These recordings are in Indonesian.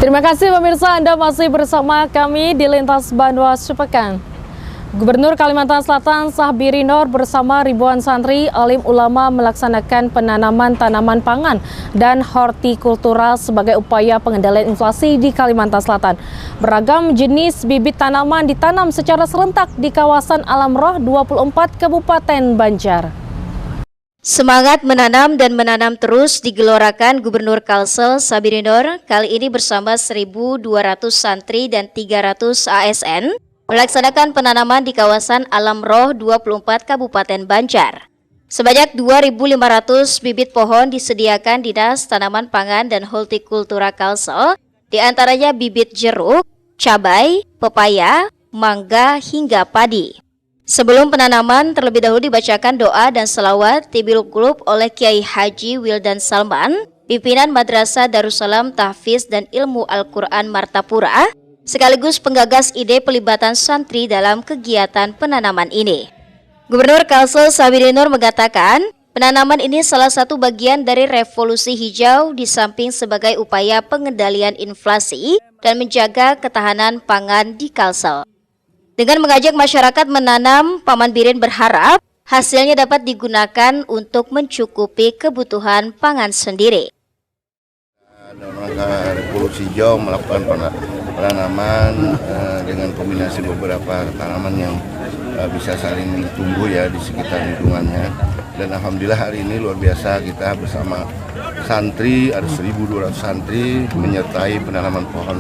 Terima kasih pemirsa, Anda masih bersama kami di Lintas Bandua Sepekan. Gubernur Kalimantan Selatan Syahbiri Nur bersama ribuan santri alim ulama melaksanakan penanaman tanaman pangan dan hortikultura sebagai upaya pengendalian inflasi di Kalimantan Selatan. Beragam jenis bibit tanaman ditanam secara serentak di kawasan Alam Roh 24 Kabupaten Banjar. Semangat menanam dan menanam terus digelorakan Gubernur Kalsel Syahbiri Nur kali ini bersama 1.200 santri dan 300 ASN melaksanakan penanaman di kawasan Alam Roh 24 Kabupaten Banjar. Sebanyak 2.500 bibit pohon disediakan Dinas Tanaman Pangan dan Hortikultura Kalsel, diantaranya bibit jeruk, cabai, pepaya, mangga hingga padi. Sebelum penanaman, terlebih dahulu dibacakan doa dan selawat Tibil Qulub oleh Kiai Haji Wildan Salman, pimpinan Madrasah Darussalam Tahfiz dan Ilmu Al-Quran Martapura, sekaligus penggagas ide pelibatan santri dalam kegiatan penanaman ini. Gubernur Kalsel Syahbiri Nur mengatakan, penanaman ini salah satu bagian dari revolusi hijau di samping sebagai upaya pengendalian inflasi dan menjaga ketahanan pangan di Kalsel. Dengan mengajak masyarakat menanam, Paman Birin berharap hasilnya dapat digunakan untuk mencukupi kebutuhan pangan sendiri. Dalam rangka revolusi hijau melakukan penanaman dengan kombinasi beberapa tanaman yang bisa saling tumbuh ya di sekitar lingkungannya. Dan alhamdulillah hari ini luar biasa, kita bersama santri, ada 1.200 santri menyertai penanaman pohon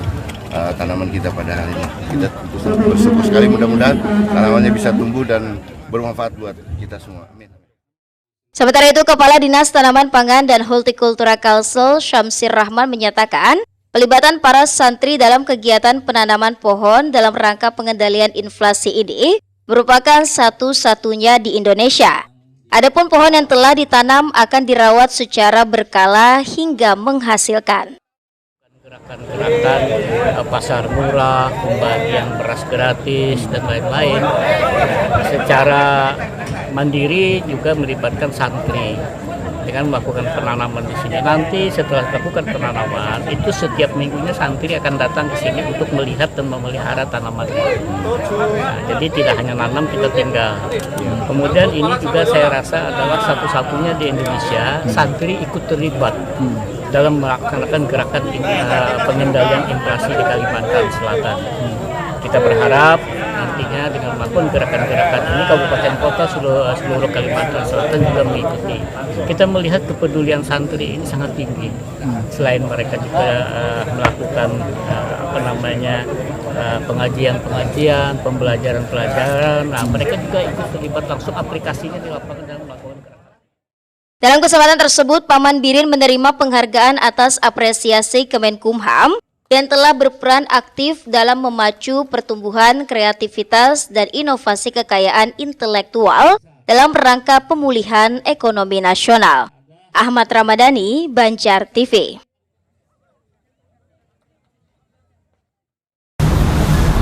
tanaman kita pada hari ini. Kita bersyukur sekali, mudah-mudahan tanamannya bisa tumbuh dan bermanfaat buat kita semua. Amin. Sementara itu, Kepala Dinas Tanaman Pangan dan Hortikultura Kalsel Syamsir Rahman menyatakan, pelibatan para santri dalam kegiatan penanaman pohon dalam rangka pengendalian inflasi ini merupakan satu-satunya di Indonesia. Adapun pohon yang telah ditanam akan dirawat secara berkala hingga menghasilkan. Gerakan-gerakan pasar murah, pembagian beras gratis, dan lain-lain secara mandiri juga melibatkan santri dengan melakukan penanaman di sini. Nanti setelah melakukan penanaman, itu setiap minggunya santri akan datang ke sini untuk melihat dan memelihara tanaman. Nah, jadi tidak hanya nanam, kita tinggal. Kemudian ini juga saya rasa adalah satu-satunya di Indonesia santri ikut terlibat dalam melaksanakan gerakan pengendalian inflasi di Kalimantan Selatan. Kita berharap nantinya dengan melakukan gerakan-gerakan ini kabupaten kota seluruh Kalimantan Selatan juga mengikuti. Kita melihat kepedulian santri ini sangat tinggi. Selain mereka juga melakukan pengajian-pengajian, pembelajaran-pelajaran, nah mereka juga ikut terlibat langsung aplikasinya di lapangan dan melakukan gerakan. Dalam kesempatan tersebut, Paman Birin menerima penghargaan atas apresiasi Kemenkumham dan telah berperan aktif dalam memacu pertumbuhan kreativitas dan inovasi kekayaan intelektual dalam rangka pemulihan ekonomi nasional. Ahmad Ramadhani, Banjar TV.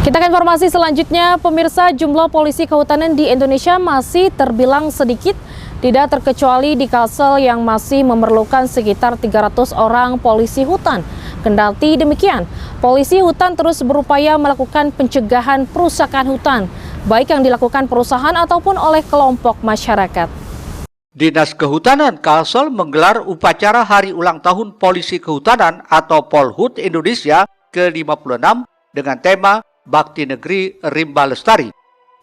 Kita ke informasi selanjutnya, pemirsa, jumlah polisi kehutanan di Indonesia masih terbilang sedikit, tidak terkecuali di Kalsel yang masih memerlukan sekitar 300 orang polisi hutan. Kendati demikian, polisi hutan terus berupaya melakukan pencegahan perusakan hutan, baik yang dilakukan perusahaan ataupun oleh kelompok masyarakat. Dinas Kehutanan Kalsel menggelar upacara Hari Ulang Tahun Polisi Kehutanan atau Polhut Indonesia ke-56 dengan tema Bakti Negeri Rimba Lestari.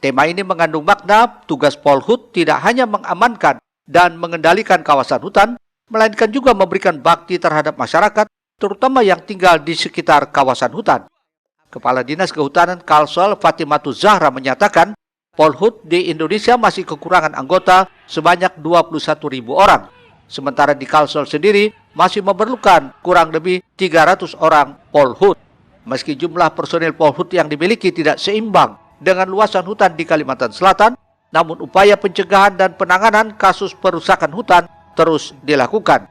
Tema ini mengandung makna tugas Polhut tidak hanya mengamankan dan mengendalikan kawasan hutan, melainkan juga memberikan bakti terhadap masyarakat, terutama yang tinggal di sekitar kawasan hutan. Kepala Dinas Kehutanan Kalsel Fatimatu Zahra menyatakan, Polhut di Indonesia masih kekurangan anggota sebanyak 21.000 orang. Sementara di Kalsel sendiri masih memerlukan kurang lebih 300 orang Polhut. Meski jumlah personil Polhut yang dimiliki tidak seimbang dengan luasan hutan di Kalimantan Selatan, namun upaya pencegahan dan penanganan kasus perusakan hutan terus dilakukan.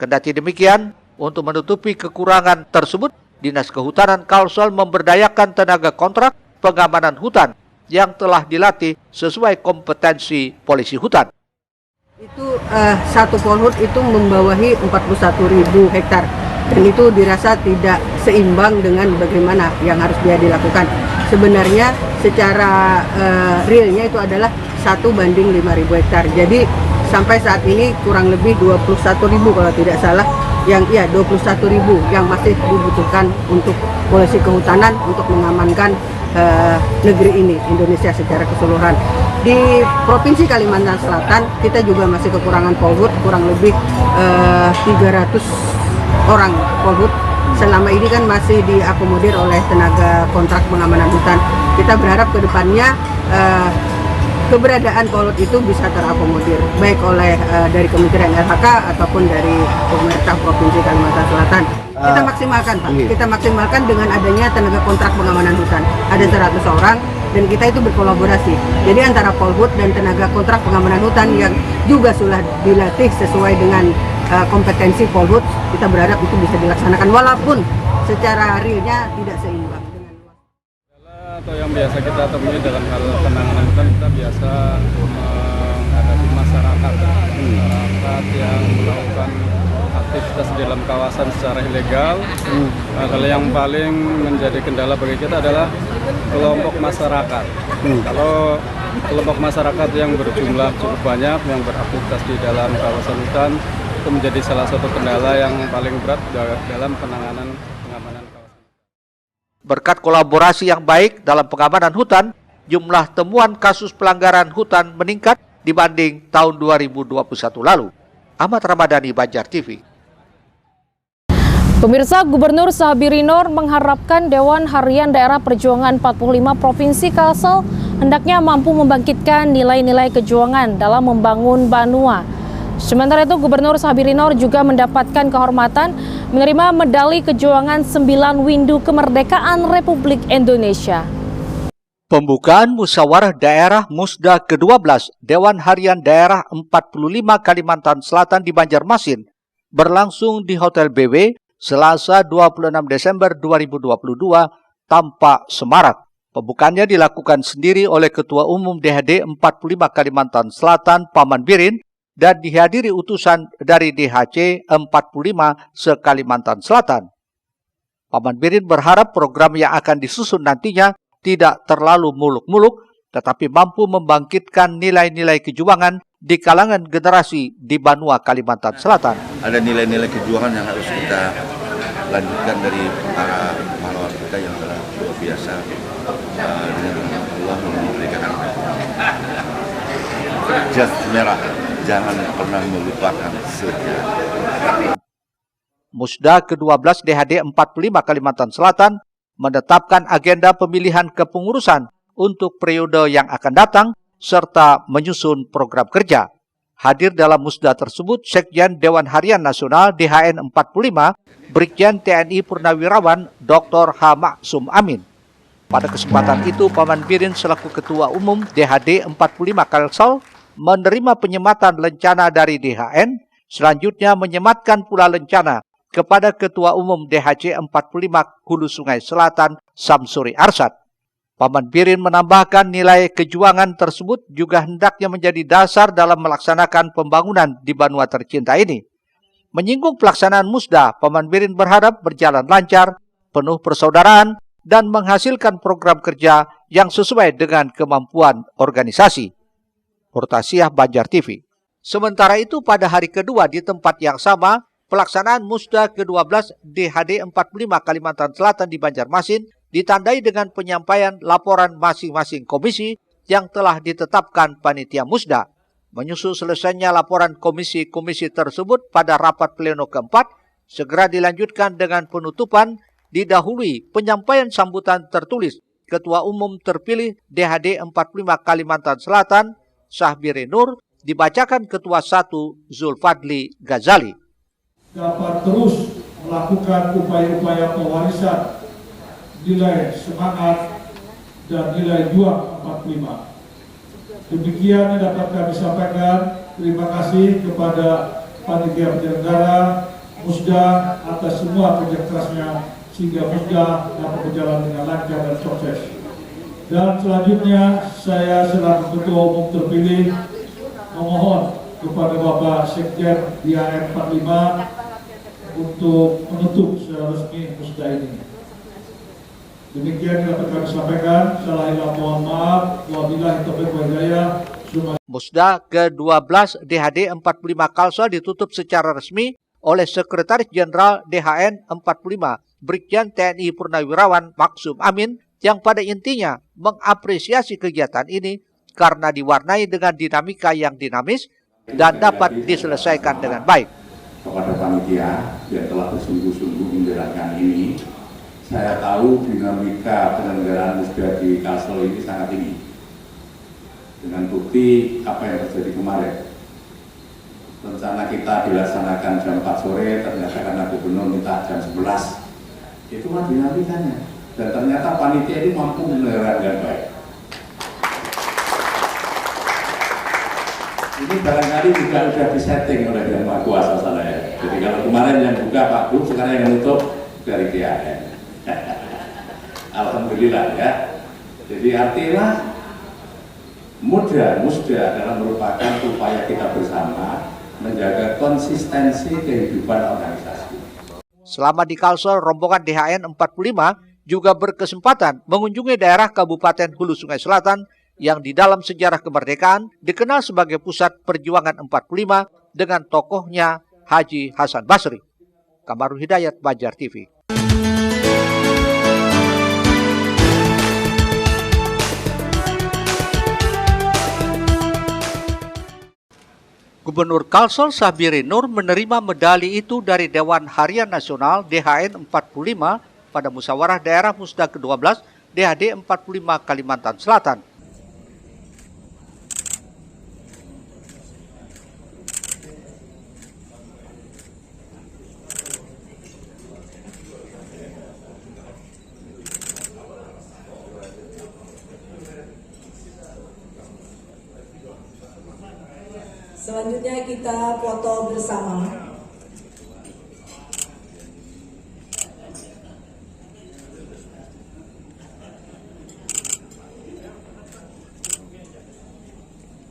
Kendati demikian, untuk menutupi kekurangan tersebut, Dinas Kehutanan Kalsel memberdayakan tenaga kontrak pengamanan hutan yang telah dilatih sesuai kompetensi polisi hutan. Itu satu Polhut itu membawahi 41.000 hektar. dan itu dirasa tidak seimbang dengan bagaimana yang harus dia dilakukan. Sebenarnya secara realnya itu adalah 1:5.000 hektar. Jadi sampai saat ini kurang lebih 21.000 kalau tidak salah, 21.000 yang masih dibutuhkan untuk polisi kehutanan untuk mengamankan negeri ini, Indonesia secara keseluruhan. Di Provinsi Kalimantan Selatan kita juga masih kekurangan polhut, kurang lebih 300 orang polhut. Selama ini kan masih diakomodir oleh tenaga kontrak pengamanan hutan. Kita berharap ke depannya keberadaan polhut itu bisa terakomodir, baik oleh dari Kementerian LHK ataupun dari pemerintah Provinsi Kalimantan Selatan. Kita maksimalkan, Pak. Kita maksimalkan dengan adanya tenaga kontrak pengamanan hutan. Ada 100 orang dan kita itu berkolaborasi. Jadi antara polhut dan tenaga kontrak pengamanan hutan yang juga sudah dilatih sesuai dengan kompetensi polhut, kita berharap itu bisa dilaksanakan walaupun secara realnya tidak seimbang. Atau yang biasa kita temui dalam hal penanganan hutan, kita biasa menghadapi masyarakat yang melakukan aktivitas di dalam kawasan secara ilegal. Kalau yang paling menjadi kendala bagi kita adalah kelompok masyarakat. Kalau kelompok masyarakat yang berjumlah cukup banyak yang beraktivitas di dalam kawasan hutan, itu menjadi salah satu kendala yang paling berat dalam penanganan pengamanan kawasan. Berkat kolaborasi yang baik dalam pengamanan hutan, jumlah temuan kasus pelanggaran hutan meningkat dibanding tahun 2021 lalu. Ahmad Ramadhani, Banjar TV. Pemirsa, Gubernur Sahabiri Noor mengharapkan Dewan Harian Daerah Perjuangan 45 Provinsi Kalsel hendaknya mampu membangkitkan nilai-nilai kejuangan dalam membangun Banua. Sementara itu, Gubernur Sahabiri Noor juga mendapatkan kehormatan menerima medali kejuangan 9 Windu Kemerdekaan Republik Indonesia. Pembukaan Musyawarah Daerah Musda ke-12 Dewan Harian Daerah 45 Kalimantan Selatan di Banjarmasin berlangsung di Hotel BW Selasa 26 Desember 2022 tampak semarak. Pembukaannya dilakukan sendiri oleh Ketua Umum DHD 45 Kalimantan Selatan Paman Birin dan dihadiri utusan dari DHC 45 se-Kalimantan Selatan. Paman Birin berharap program yang akan disusun nantinya tidak terlalu muluk-muluk, tetapi mampu membangkitkan nilai-nilai kejuangan di kalangan generasi di Banua, Kalimantan Selatan. Ada nilai-nilai kejuangan yang harus kita lanjutkan dari para pahlawan kita yang telah luar biasa dengan Allah memberikan jas merah. Jangan pernah melupakan sejarah. Musda ke-12 DHD 45 Kalimantan Selatan menetapkan agenda pemilihan kepengurusan untuk periode yang akan datang serta menyusun program kerja. Hadir dalam musda tersebut Sekjen Dewan Harian Nasional DHN 45 Brigjen TNI Purnawirawan Dr. H. Maksum Amin. Pada kesempatan itu, Paman Birin selaku Ketua Umum DHD 45 Kalsel menerima penyematan lencana dari DHN, selanjutnya menyematkan pula lencana kepada Ketua Umum DHC 45 Hulu Sungai Selatan Samsuri Arsyad. Paman Birin menambahkan nilai kejuangan tersebut juga hendaknya menjadi dasar dalam melaksanakan pembangunan di Banua tercinta ini. Menyinggung pelaksanaan musda, Paman Birin berharap berjalan lancar, penuh persaudaraan, dan menghasilkan program kerja yang sesuai dengan kemampuan organisasi. Murtasiah, Banjar TV. Sementara itu, pada hari kedua di tempat yang sama, pelaksanaan Musda ke-12 DHD 45 Kalimantan Selatan di Banjarmasin ditandai dengan penyampaian laporan masing-masing komisi yang telah ditetapkan panitia Musda. Menyusul selesainya laporan komisi-komisi tersebut pada rapat pleno keempat, segera dilanjutkan dengan penutupan didahului penyampaian sambutan tertulis Ketua Umum terpilih DHD 45 Kalimantan Selatan, Sahabiri Noor, dibacakan Ketua 1 Zulfadli Ghazali. Dapat terus melakukan upaya-upaya pewarisan nilai semangat dan nilai juang 45. Demikian yang dapat kami sampaikan. Terima kasih kepada panitia penyelenggara Musda atas semua kerja kerasnya sehingga Musda dapat berjalan dengan lancar dan sukses. Dan selanjutnya saya selaku Ketua Umum terpilih memohon kepada Bapak Sekjen DHN 45 untuk menutup secara resmi musda ini. Demikian yang dapat kami sampaikan. Salah mohon maaf. Wabillahi taufiq wal hidayah. Musda ke-12 DHD 45 Kalsel ditutup secara resmi oleh Sekretaris Jenderal DHN 45 Brigjen TNI Purnawirawan Maksum Amin yang pada intinya mengapresiasi kegiatan ini karena diwarnai dengan dinamika yang dinamis dan dapat diselesaikan dengan baik. Kepada panitia yang telah bersungguh-sungguh menjalankan ini, saya tahu dinamika penyelenggaraan musda di Kalsel ini sangat tinggi. Dengan bukti apa yang terjadi kemarin. Rencana kita dilaksanakan jam 4 sore, ternyata karena gubernur minta jam 11. Itulah dinamikanya. Dan ternyata panitia ini mampu menyelenggarakan dengan baik. Ini barangkali juga sudah disetting oleh Yang Maha Kuasa saya. Jadi kalau kemarin yang buka Pak Gub, sekarang yang menutup dari DHN. Alhamdulillah ya. Jadi artinya musda adalah merupakan upaya kita bersama menjaga konsistensi kehidupan organisasi. Selama di Kalsel, rombongan DHN 45 juga berkesempatan mengunjungi daerah Kabupaten Hulu Sungai Selatan yang di dalam sejarah kemerdekaan dikenal sebagai pusat perjuangan 45 dengan tokohnya Haji Hasan Basri. Kamarul Hidayat, Banjar TV. Gubernur Kalsel Sabiri Nur menerima medali itu dari Dewan Harian Nasional DHN 45 pada Musyawarah Daerah Musda ke-12 DHD 45 Kalimantan Selatan. Selanjutnya kita foto bersama.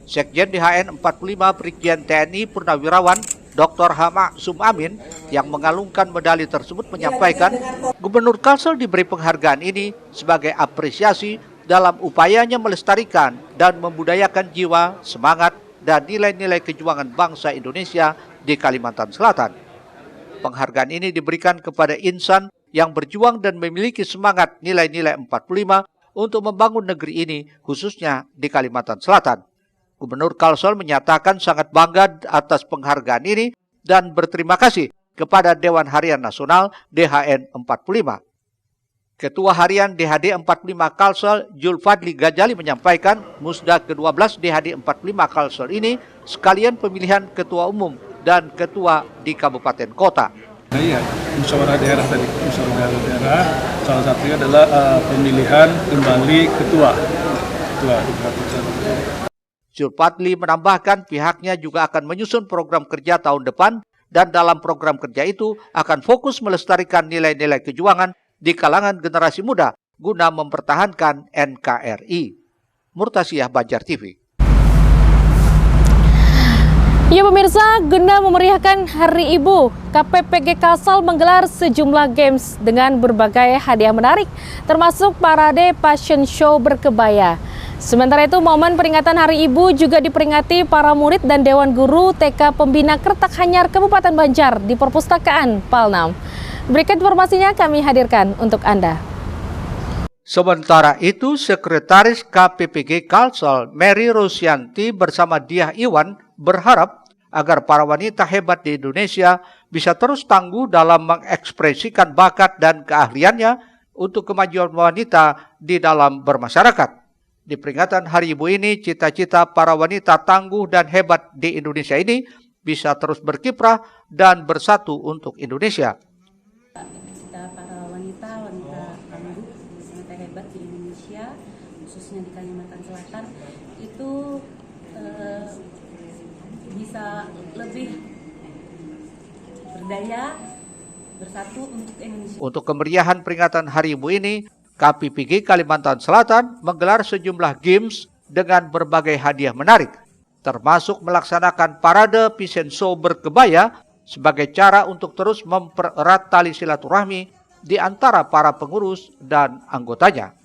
Sekjen DHN 45 Brigjen TNI Purnawirawan Dr. Maksum Amin yang mengalungkan medali tersebut menyampaikan Gubernur Kalsel diberi penghargaan ini sebagai apresiasi dalam upayanya melestarikan dan membudayakan jiwa, semangat, dan nilai-nilai kejuangan bangsa Indonesia di Kalimantan Selatan. Penghargaan ini diberikan kepada insan yang berjuang dan memiliki semangat nilai-nilai 45 untuk membangun negeri ini, khususnya di Kalimantan Selatan. Gubernur Kalsel menyatakan sangat bangga atas penghargaan ini dan berterima kasih kepada Dewan Harian Nasional DHN 45. Ketua Harian DHD 45 Kalsel Julfadli Gajali menyampaikan musda ke-12 DHD 45 Kalsel ini sekalian pemilihan ketua umum dan ketua di kabupaten kota. Iya, musyawarah daerah tadi, musyawarah daerah salah satunya adalah pemilihan kembali ketua di kabupaten. Julfadli menambahkan pihaknya juga akan menyusun program kerja tahun depan dan dalam program kerja itu akan fokus melestarikan nilai-nilai kejuangan di kalangan generasi muda guna mempertahankan NKRI. Murtasiyah, Banjar TV. Ya pemirsa, guna memeriahkan Hari Ibu, KPPG Kalsel menggelar sejumlah games dengan berbagai hadiah menarik, termasuk parade fashion show berkebaya. Sementara itu, momen peringatan Hari Ibu juga diperingati para murid dan Dewan Guru TK Pembina Kertak Hanyar Kabupaten Banjar di Perpustakaan Palnam. Berikut informasinya kami hadirkan untuk Anda. Sementara itu, Sekretaris KPPG Kalsel Mary Rosyanti bersama Diah Iwan berharap agar para wanita hebat di Indonesia bisa terus tangguh dalam mengekspresikan bakat dan keahliannya untuk kemajuan wanita di dalam bermasyarakat. Di peringatan Hari Ibu ini, cita-cita para wanita tangguh dan hebat di Indonesia ini bisa terus berkiprah dan bersatu untuk Indonesia. Kita para wanita tangguh, wanita hebat di Indonesia, khususnya di Kalimantan Selatan, itu bisa lebih berdaya, bersatu untuk Indonesia. Untuk kemeriahan peringatan Hari Ibu ini, KPPG Kalimantan Selatan menggelar sejumlah games dengan berbagai hadiah menarik, termasuk melaksanakan parade fashion show berkebaya sebagai cara untuk terus mempererat tali silaturahmi di antara para pengurus dan anggotanya.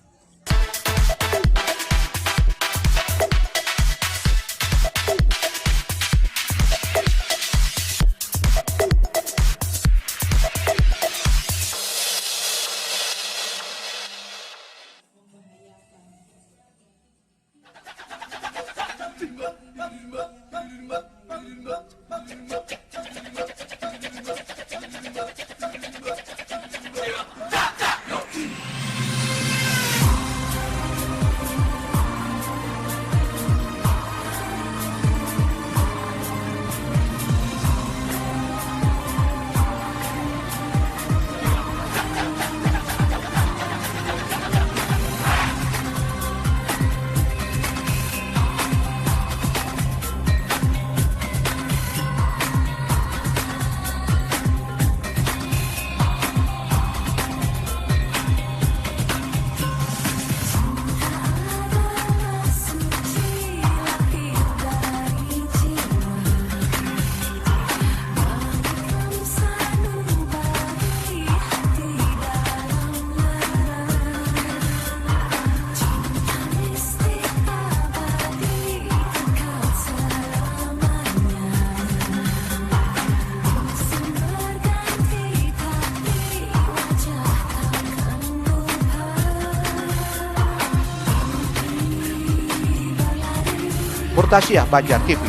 Murtasiah, Banjar TV.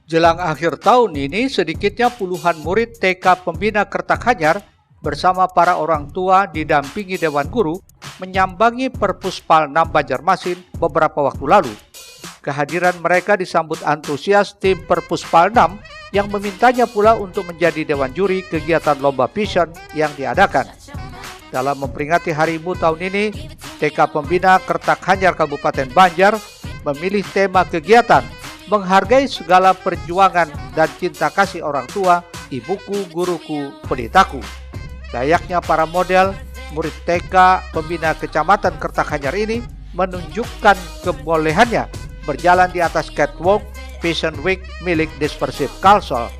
Jelang akhir tahun ini, sedikitnya puluhan murid TK Pembina Kertakhanyar bersama para orang tua didampingi Dewan Guru menyambangi Perpuspal 6 Banjarmasin beberapa waktu lalu. Kehadiran mereka disambut antusias tim Perpuspal 6 yang memintanya pula untuk menjadi dewan juri kegiatan Lomba Vision yang diadakan. Dalam memperingati Hari Ibu tahun ini, TK Pembina Kertakhanyar Kabupaten Banjar memilih tema kegiatan menghargai segala perjuangan dan cinta kasih orang tua, ibuku, guruku, pendetaku. Layaknya para model, murid TK Pembina Kecamatan Kertakhanyar ini menunjukkan kebolehannya berjalan di atas catwalk Fashion Week milik Dispersif Kalsel.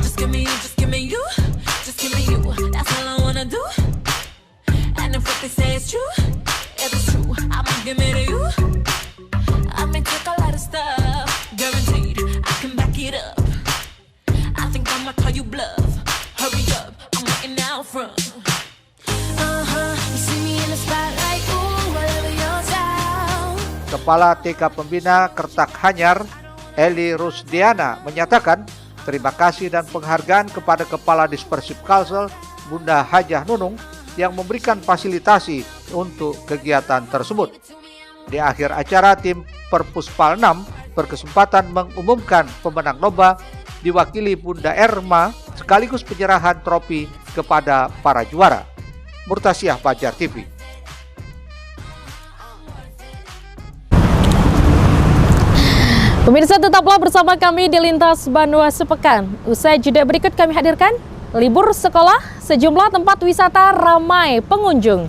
Just give me you, just give me you, just give me you. That's all I wanna do. And if what they say is true, if it's true, I'ma give it to you. I may take a lot of stuff, guaranteed I can back it up. I think I'ma call you bluff. Hurry up, I'm waiting out front. You see me in the spotlight, ooh, whatever your style. Kepala TK Pembina Kertakhanyar, Eli Rusdiana, menyatakan terima kasih dan penghargaan kepada Kepala Dispersif Kalsel, Bunda Hajah Nunung, yang memberikan fasilitasi untuk kegiatan tersebut. Di akhir acara, tim Perpuspal 6 berkesempatan mengumumkan pemenang lomba diwakili Bunda Erma, sekaligus penyerahan trofi kepada para juara. Murtasiah, Banjar TV. Pemirsa, tetaplah bersama kami di Lintas Bandua Sepekan. Usai jeda berikut kami hadirkan libur sekolah, sejumlah tempat wisata ramai pengunjung.